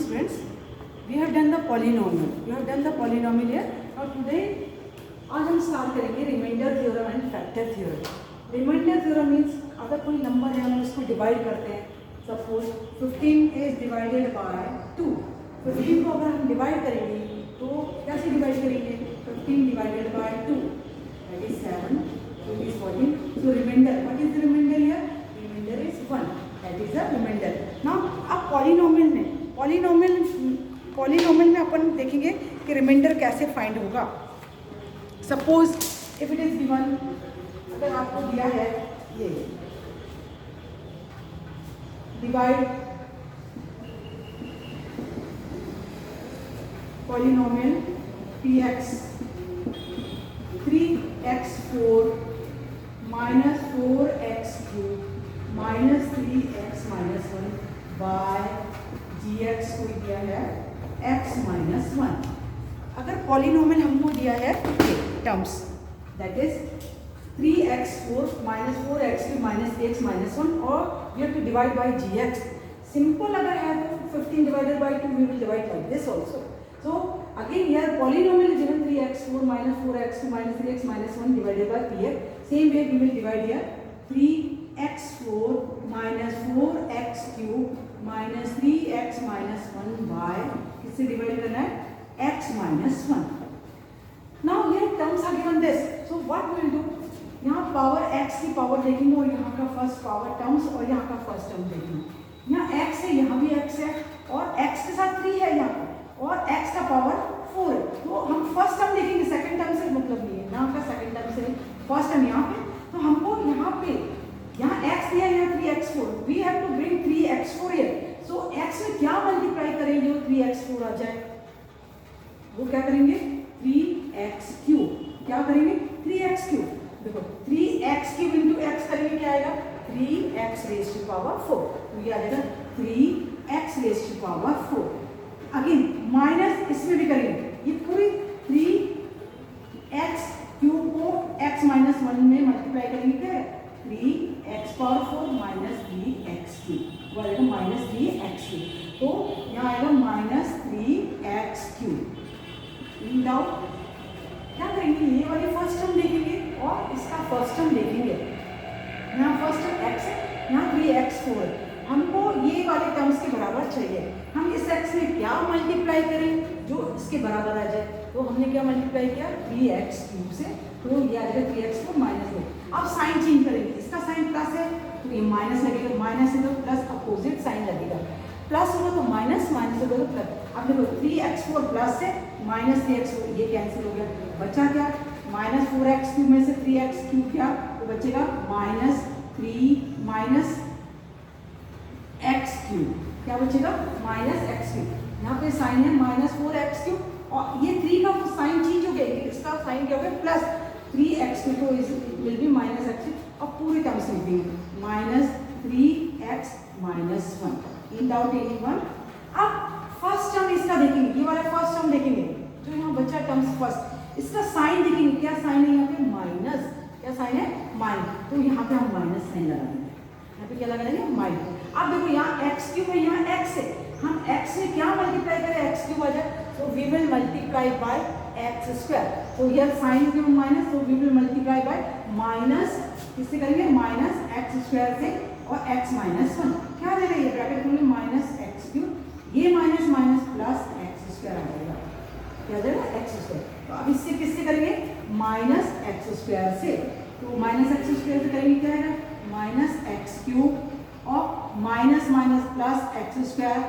students, we have done the polynomial. You have done the polynomial here. Now today, आज हम start करेंगे remainder theorem and factor theorem. Remainder theorem means अगर कोई number है हम उसको डिवाइड करते हैं. Suppose 15 is divided by 2. 15 को अगर हम डिवाइड करेंगे तो कैसे डिवाइड करेंगे? 15 divided by 2 that is 7. 2 is 14. So remainder, what is the remainder here? Remainder is 1. That is the remainder. Now अब पॉलिनोमियल में अपन देखेंगे कि रिमाइंडर कैसे फाइंड होगा. Suppose if it is given, अगर आपको दिया है ये divide polynomial px 3x4 minus 4x3 minus 3x minus 1 by gx को दिया है x minus 1. अगर पॉलिनोमियल हमको दिया है ये terms that is 3x4 minus 4x3 minus 3x minus 1 और we have to divide by gx. Simple अगर है तो 15 divided by 2 we will divide like this also. So again here polynomial is given 3x4 minus 4x2 minus 3x minus 1 divided by px. Same way we will divide here 3x4 minus 4x3 minus 3x minus 1 by किससे divide करना है? x minus 1. Now here terms are given this. So what we will do? यहाँ power x की power देखेंगे और यहाँ का first power terms और यहाँ का फर्स्ट टर्म देखेंगे. यहाँ x है, यहाँ भी x है और x के साथ 3 है यहाँ और x का पावर 4 है. तो हम फर्स्ट टर्म देखेंगे, सेकंड टर्म से मतलब नहीं है. यहाँ का सेकंड टर्म से फर्स्ट टर्म यहाँ पे. तो हमको यहाँ पे यहाँ x दिया, यहाँ 3x4. We have to bring 3x4 here. So x में क्या मल्टीप्लाई करेंगे जो 3x4 आ जाए? वो क्या करेंगे? 3x3. क्या करेंगे? 3x3. देखो 3x3 इंटू x करेंगे क्या आएगा? 3x raise to power 4. तो ये आ जाएगा 3x raise to power 4. Again minus इसमें भी करेंगे. ये पूरी 3x क्यूब को x माइनस 1 में मल्टीप्लाई करेंगे. क्या है? 3x power 4 minus 3x3. वो आएगा माइनस 3x3. तो यहाँ आएगा माइनस 3x3. इन डाउट क्या करेंगे? ये वाली फर्स्ट टर्म देखेंगे और इसका फर्स्ट टर्म देखेंगे. यहाँ फर्स्ट टर्म x है, यहाँ 3x4 है. हमको ये वाले टर्म्स के बराबर चाहिए. हम इस x में क्या मल्टीप्लाई करें जो इसके बराबर आ जाए? तो हमने क्या मल्टीप्लाई किया? 3x3 से. तो ये आ जाएगा 3x4 माइनस 2. अब साइन चेंज करेंगे. इसका साइन प्लस है तो ये माइनस लगेगा. माइनस है तो प्लस अपोजिट साइन लगेगा. प्लस होगा तो माइनस, माइनस होगा तो प्लस. अब देखो 3x4 प्लस है माइनस 3x4 ये कैंसिल हो गया. बचा क्या? माइनस 4x3 में से 3x3 क्या तो बचेगा माइनस 3 माइनस x3. क्या बचेगा? Minus x3. यहाँ पे साइन है माइनस 4x3 और ये 3 का साइन चेंज हो गया. इसका साइन क्या हो गया? प्लस 3x3 तो विल बी माइनस x3. अब पूरे टर्म्स लिख देंगे माइनस 3x माइनस 1. इन डाउट एनीवन? अब फर्स्ट टर्म इसका देखेंगे. ये वाला फर्स्ट टर्म देखेंगे जो यहाँ बचा टर्म्स फर्स्ट. इसका साइन देखेंगे. क्या साइन है यहाँ पे? माइनस. क्या साइन है? माइनस. तो यहाँ पे हम माइनस साइन लगा देंगे. यहाँ पे क्या लगा देंगे? माइनस. अब देखो यहाँ x3 है, यहाँ x है. हम x में क्या मल्टीप्लाई करें? x3 आ जाए तो we will multiply by x square. तो हियर साइन के माइनस तो we will multiply by minus किससे करेंगे? माइनस x स्क्वायर से और x माइनस 1. क्या दे रही है? ब्रैकेट में माइनस x3. ये minus minus plus x square आ जाएगा. क्या देगा? x square. तो अब इससे किससे करेंगे? माइनस x स्क्वायर से. तो माइनस x स्क्वायर से करेंगे क्या आएगा? माइनस x क्यूब और minus minus plus x square.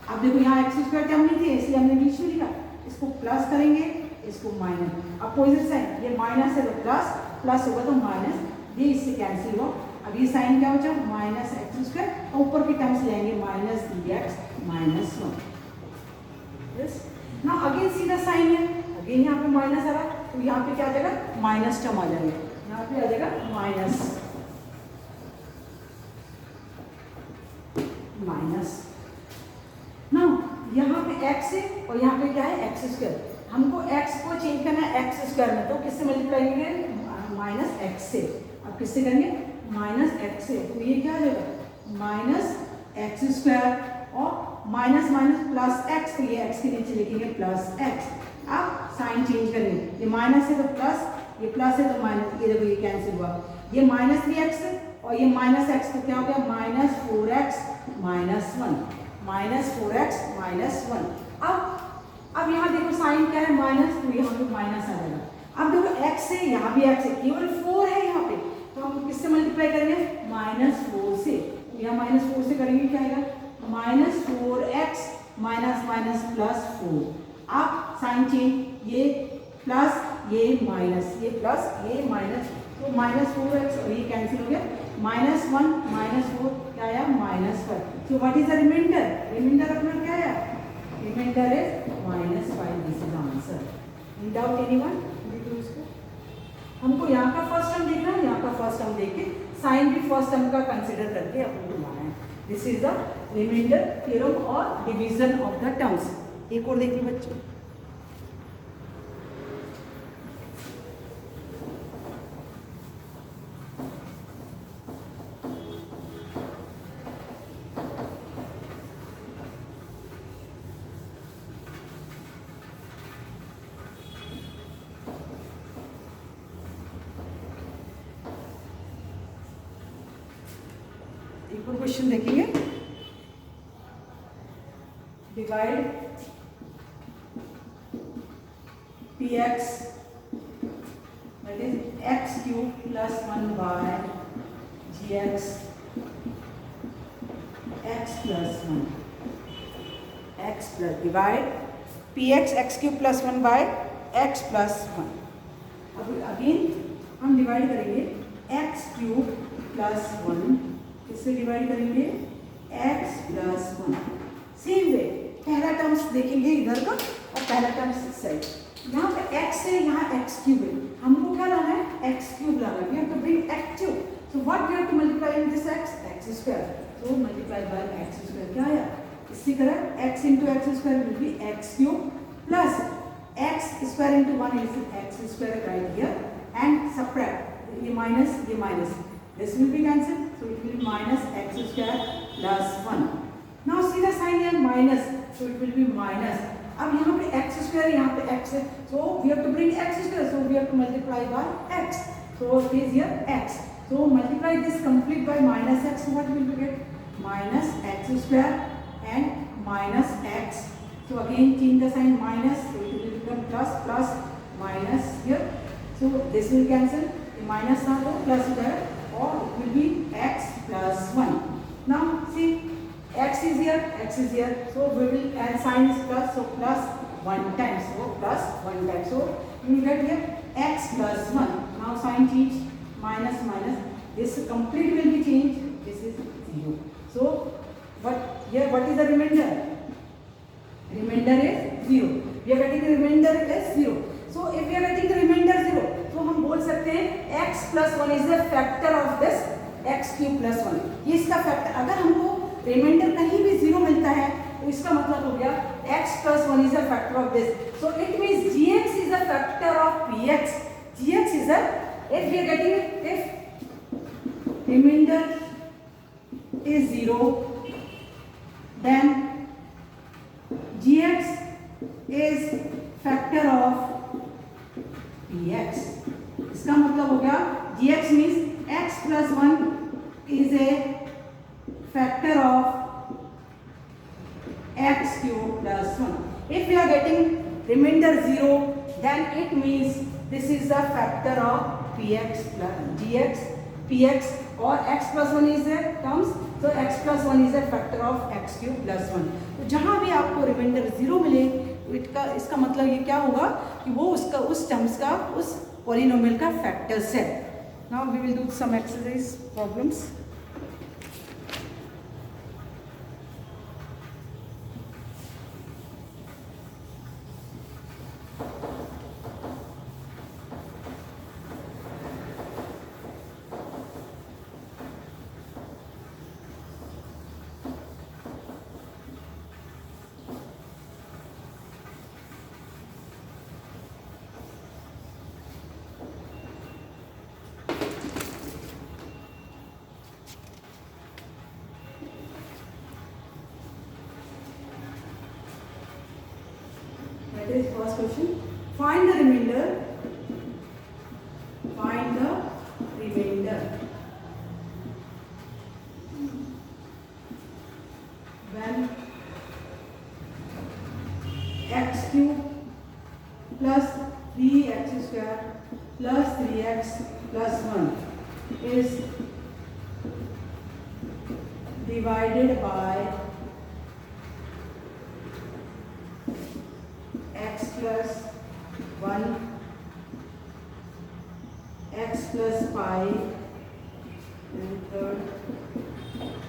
अब देखो यहाँ x स्क्वायर टर्म नहीं थी इसलिए हमने बीच में लिखा. इसको प्लस करेंगे, इसको माइनस. अपोजिट साइन ये माइनस है तो प्लस, प्लस होगा तो माइनस. ये इससे कैंसिल हो. अब ये साइन क्या हो जाए? माइनस x स्क्वायर और ऊपर की टर्म्स लेंगे माइनस 3x माइनस 1. यस. ना अगेन सीधा साइन है. अगेन यहाँ पे माइनस आ रहा है तो यहाँ पे क्या आ जाएगा? माइनस टर्म आ जाएगा. यहाँ पे आ जाएगा माइनस माइनस. ना यहाँ पे x है और यहाँ पे क्या है? x square. हमको x को चेंज करना है x स्क्वायर में. तो किससे मल्टीप्लाई करेंगे? माइनस x से. अब किससे करेंगे? माइनस x से. तो ये क्या आ जाएगा? माइनस x स्क्वायर और माइनस माइनस प्लस एक्स, तो ये एक्स के नीचे लिखेंगे प्लस एक्स। अब साइन चेंज करेंगे, ये माइनस है तो प्लस, ये प्लस है तो माइनस, ये देखो ये कैंसिल हुआ, ये माइनस 3x और ये माइनस एक्स, तो क्या हो गया minus 4x minus 1, minus 4x minus 1। अब यहाँ देखो साइन क्या है माइनस, तो यहाँ पे माइनस आ जाएगा। अब देखो x है, यहाँ भी x है, केवल 4 है यहाँ पे, तो हम किससे मल्टीप्लाई करेंगे माइनस 4 से, तो यहाँ माइनस 4 से करेंगे क्या आएगा minus 4x minus minus plus 4। अब साइन चेंज, ये प्लस ये माइनस, ये प्लस ये माइनस, तो माइनस 4x और ये कैंसिल हो गया, माइनस 1 माइनस 4 क्या आया minus 5। So what is the remainder, remainder अपना क्या आया, remainder is minus 5। This is answer. In doubt anyone, देखो इसको, हमको यहाँ का फर्स्ट टर्म देखना है, यहाँ का फर्स्ट टर्म देख के साइन भी फर्स्ट टर्म का कंसिडर करके अपन को लाना है। This is the remainder theorem और डिवीजन ऑफ द टर्म्स। एक और देखिए बच्चों, एक और क्वेश्चन देखेंगे। Divide px that is x cube plus 1 by gx x plus 1 x plus divide px x cube plus 1 by x plus 1। अब again हम डिवाइड करेंगे x क्यूब प्लस 1, इससे डिवाइड करेंगे x प्लस 1। सेम वे पहला terms देखेंगे इधर का और पहला टर्म्स इस साइड। यहाँ पे x है, यहाँ x क्यूब है, हमको क्या लाना है x क्यूब लाना है, we have to bring x cube. So what we have to multiply in this x square, so multiply by x square. क्या आया, इसी तरह x into x square will be x cube plus x square into 1 is x square right here and subtract ये minus, this will be cancelled, so it will be minus x square plus 1। now see the sign here minus, so it will be minus। अब यहाँ पे x square, यहाँ पे x है, so we have to bring x square, so we have to multiply by x, so it is here x, so multiply this complete by minus x, what will we get minus x square and minus x, so again change the sign minus, so it will become plus minus here, so this will cancel, minus ना हो plus हो जाएगा or it will be x plus 1। now see x is here, so we will add sign is plus, so plus 1 times, so plus 1 times, so you will get here x plus 1। now sign change, minus, this complete will be changed, this is 0, so what here, what is the remainder, remainder is 0, we are getting the remainder is 0, so if we are getting the remainder 0, तो हम बोल सकते हैं x plus 1 is the factor of this x cube plus 1, ये इसका factor. अगर हमको reminder कहीं भी 0 मिलता है तो इसका मतलब हो गया x plus 1 is the factor of this, so it means gx is the factor of px, gx is the, if we are getting, if remainder is 0 then gx is factor of px। इसका मतलब हो गया gx means x plus 1 is a factor of x cube plus 1। if we are getting remainder 0 then it means this is the factor of px plus gx px और x plus 1 is the terms, so x plus 1 is a factor of x cube plus 1। तो जहाँ भी आपको reminder 0 मिले इसका मतलब ये क्या होगा कि वो उसका उस टर्म्स का उस पॉलिनोमियल का फैक्टर्स है। Now we will do some exercise problems. here is first question. Find the remainder. Find the remainder when x cube plus 3x square plus 3x plus 1 is divided by x plus 1, x plus 5 and third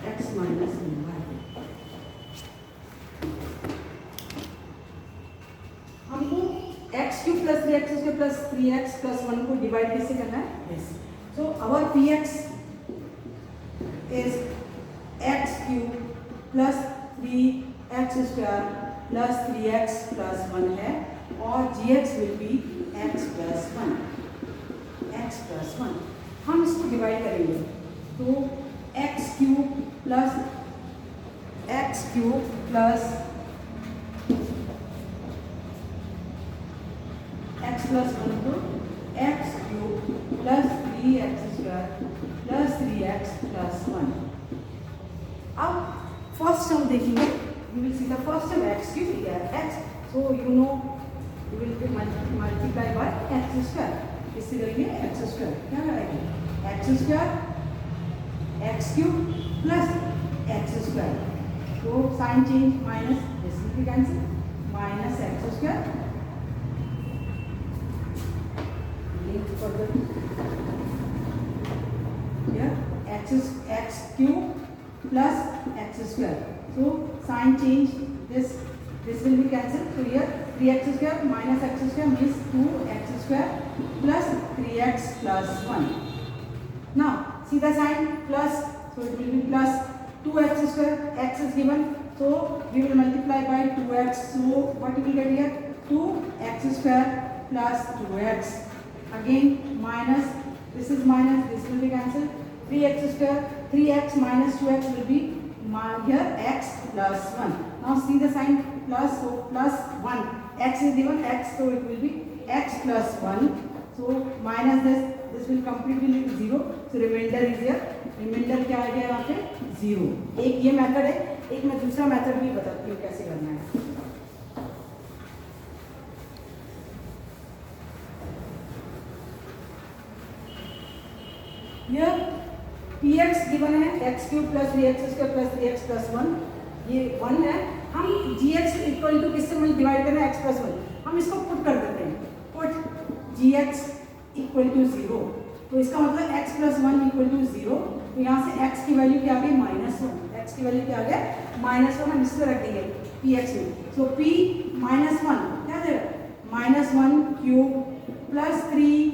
x minus 1. हमको x cube plus 3x square plus 3x plus 1 को divide कैसे करना है? yes. So our px is x cube plus 3x square plus 3x plus 1 है और gx will be x plus 1. x plus 1 हम इसको divide करेंगे तो x cube plus x plus 1 को x cube plus 3x square plus 3x plus 1. अब first term देखेंगे. You will see the first term x cube here x, so you know you will multiply by x square. इससे करेंगे x square. क्या करेंगे? x square x cube plus x square. तो sign change minus, this will be cancel, minus x square further here x cube plus x square. So sign change, this will be cancelled. So here 3x square minus x square means 2x square plus 3x plus 1. Now see the sign plus, so it will be plus 2x square. X is given, so we will multiply by 2x. So what you will get here? 2x square plus 2x. Again minus, this is minus, this will be cancelled. 3x square, 3x minus 2x will be here x plus 1. Now see the sign plus, so plus 1. X is given x, so it will be x plus 1. So minus this will completely be 0. So remainder is here. Remainder क्या आ गया यहाँ पे? 0. एक ये method है, एक मैं दूसरा मेथड भी बताती हूँ कैसे करना है. Here px गिवन है x cube plus 3x square plus 3x plus 1, ये 1 है. हम gx इक्वल टू किससे डिवाइड करना है? x plus 1. हम इसको पुट कर देते हैं. Put gx equal to 0. तो इसका मतलब x प्लस 1 इक्वल टू 0. तो यहाँ से x की वैल्यू क्या आ गई? -1. x की वैल्यू क्या आ गया? -1. हम इसमें रख देंगे px में. सो p -1 क्या देगा? -1 cube plus 3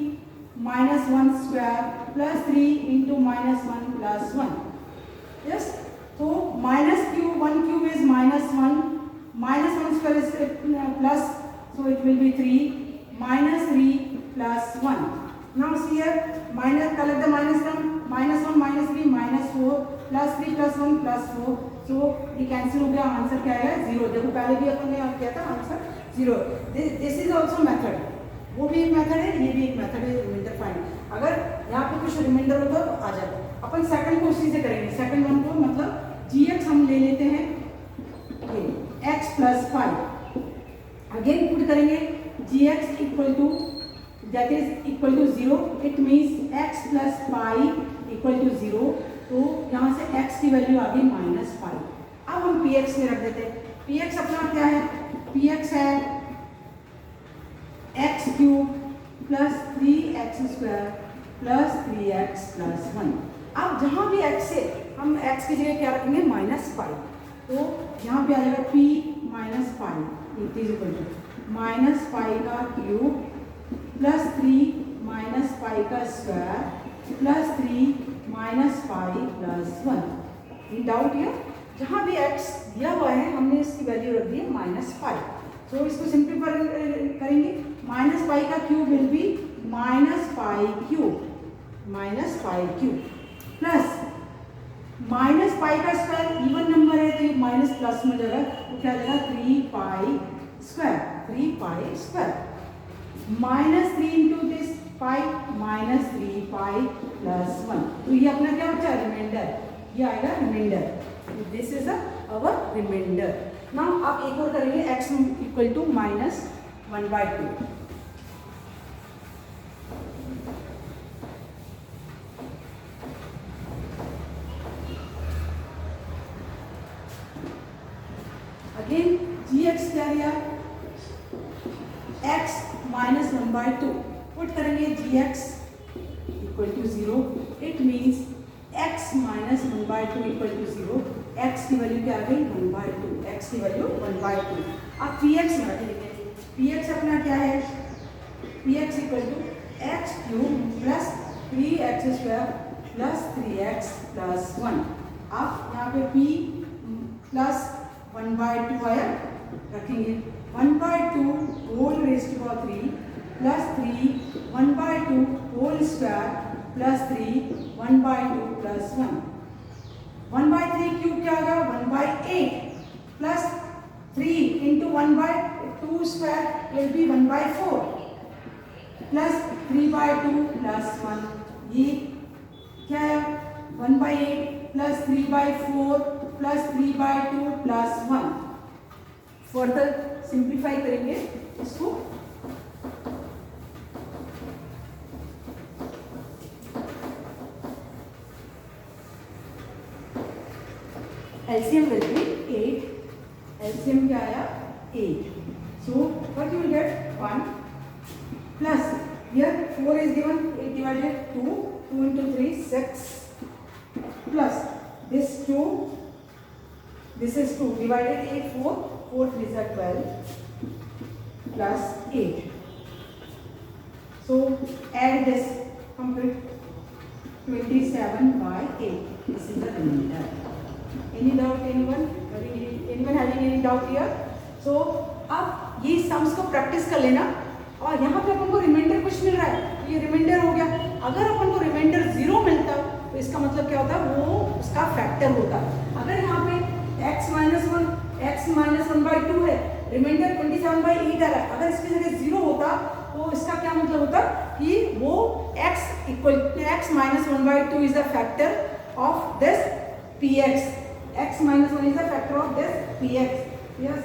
-1 square plus 3 into -1 plus 1. Yes, तो minus cube 1 cube is -1 square is plus, so it will be 3 -3 plus 1. Now see here, minus, collect the minus term, -1 -3 -4 plus 3 plus 1 plus 4. so ये cancel हो गया. Answer क्या आएगा? 0. देखो पहले भी अपन ने किया था, answer 0. This is also method. वो भी एक मेथड है, ये भी एक मेथड है रिमाइंडर फाइंड. अगर यहाँ पे कुछ रिमाइंडर होता तो आ जाता. अपन सेकंड को उसी से करेंगे. सेकंड वन को मतलब gx हम ले लेते हैं ये x प्लस 5. अगेन पुट करेंगे gx equal to, that is equal to 0. It means x plus 5 equal to 0. तो यहाँ से x की वैल्यू आ गई -5. अब हम px में रख देते हैं. px अपना क्या है? px है x cube plus 3x square plus 3x plus 1. अब जहाँ भी x है हम x की जगह क्या रखेंगे? -5. तो यहाँ पे आ जाएगा p -5 इज इक्वल टू -5 का क्यूब प्लस 3 -5 का square plus 3 -5 plus 1. In doubt here, जहाँ भी x दिया हुआ है हमने इसकी वैल्यू रख दी है -5. तो इसको सिंपलीफाई करेंगे. -5 का cube will be -5 cube plus -5 का स्क्वायर इवन नंबर है तो ये माइनस प्लस में जाएगा. तो क्या जाएगा? 3 pi square 3 pi square, minus 3 into this pi minus 3 pi plus 1। तो ये अपना क्या बचा, रिमाइंडर, ये आएगा remainder. This is our remainder. Now आप एक और करेंगे, x equal to minus 1/2। Again gx क्या दिया, x माइनस 1/2। पुट करेंगे gx equal to 0। It means x minus 1/2 equal to 0। x की वैल्यू क्या आ गई, 1/2। x की वैल्यू 1/2। अब px में रखेंगे। px अपना क्या है, px equal to x cube plus 3x square plus 3x plus 1। अब यहाँ पे p प्लस 1/2 आया, रखेंगे 1/2 whole raise to power 3 plus 3 1/2 whole square plus 3 1/2 plus 1। 1/3 cube क्या होगा, 1/8 plus 3 into 1/2 square will be 1/4 plus 3/2 plus 1। ये क्या है, 1/8 plus 3/4 plus 3/2 plus 1। Further simplify करेंगे इसको, एलसीएम विल बी 8। एलसीएम क्या आया, 8। So what you will get, 1 plus here 4 is given, 8 divided 2, 2 into 3 6 plus this 2, this is 2 divided 8 4, 4 3s are 12 plus 8. So add this, complete 27/8. This is the remainder. Any doubt, anyone? Anyone having any doubt here? So अब ये sums को practice कर लेना, और यहाँ पे अपन को reminder कुछ मिल रहा है, ये रिमाइंडर हो गया। अगर अपन को रिमाइंडर 0 मिलता तो इसका मतलब क्या होता है, वो उसका फैक्टर होता। अगर यहाँ पे x माइनस 1/2 है, रिमाइंडर 27/8 आ रहा है, अगर इसकी जगह 0 होता तो इसका क्या मतलब होता कि वो x minus 1/2 is the factor of this px। x minus 1 is the factor of this px। Yes.